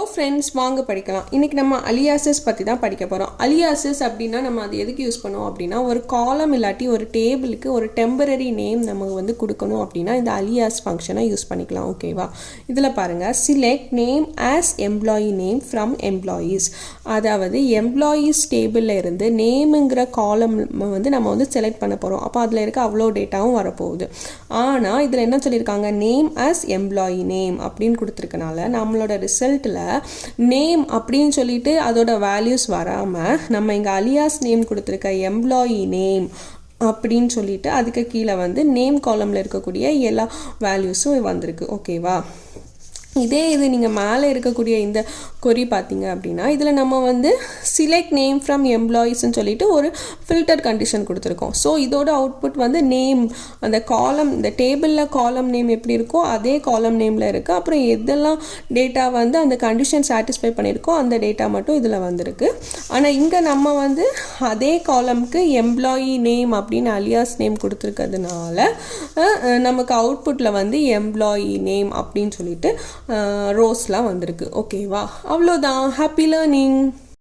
Hello friends, வாங்க படிக்கலாம். இன்றைக்கி நம்ம அலியாசஸ் பற்றி தான் படிக்க போகிறோம். அலியாசஸ் அப்படின்னா நம்ம அது எதுக்கு யூஸ் பண்ணுவோம் அப்படின்னா, ஒரு காலம் இல்லாட்டி ஒரு டேபிளுக்கு ஒரு டெம்பரரி நேம் நம்ம கொடுக்கணும் அப்படின்னா இந்த அலியாஸ் ஃபங்க்ஷனை யூஸ் பண்ணிக்கலாம். ஓகேவா? இதில் பாருங்கள், select name as employee name from employees. அதாவது எம்ப்ளாயீஸ் டேபிளில் இருந்து நேமுங்கிற காலம் நம்ம செலக்ட் பண்ண போகிறோம். அப்போ அதில் இருக்க அவ்வளோ டேட்டாவும் வரப்போகுது. ஆனால் இதில் என்ன சொல்லியிருக்காங்க, நேம் ஆஸ் எம்ப்ளாயி நேம் அப்படின்னு கொடுத்துருக்கனால நம்மளோட ரிசல்ட்டில் நேம் அப்படின்னு சொல்லிட்டு அதோட வேல்யூஸ் வராமல் நம்ம இங்கே அலியாஸ் நேம் கொடுத்துருக்க எம்ப்ளாயி நேம் அப்படின்னு சொல்லிட்டு அதுக்கு கீழே நேம் காலமில் இருக்கக்கூடிய எல்லா வேல்யூஸும் வந்திருக்கு. ஓகேவா? இதே இது நீங்கள் மேலே இருக்கக்கூடிய இந்த கொரி பார்த்தீங்க அப்படின்னா இதில் நம்ம சிலெக்ட் நேம் ஃப்ரம் எம்ப்ளாயீஸ்ன்னு சொல்லிட்டு ஒரு ஃபில்டர் கண்டிஷன் கொடுத்துருக்கோம். ஸோ இதோட அவுட்புட் நேம், அந்த காலம், இந்த டேபிளில் காலம் நேம் எப்படி இருக்கோ அதே காலம் நேமில் இருக்குது. அப்புறம் எதெல்லாம் டேட்டா அந்த கண்டிஷன் சாட்டிஸ்ஃபை பண்ணியிருக்கோ அந்த டேட்டா மட்டும் இதில் வந்திருக்கு. ஆனால் இங்கே நம்ம அதே காலம்க்கு எம்ப்ளாயி நேம் அப்படின்னு அலியாஸ் நேம் கொடுத்துருக்கிறதுனால நமக்கு அவுட்புட்டில் எம்ப்ளாயி நேம் அப்படின்னு சொல்லிட்டு ரோஸ்லாம் வந்திருக்கு. ஓகேவா? அவ்வளோதான். Happy learning.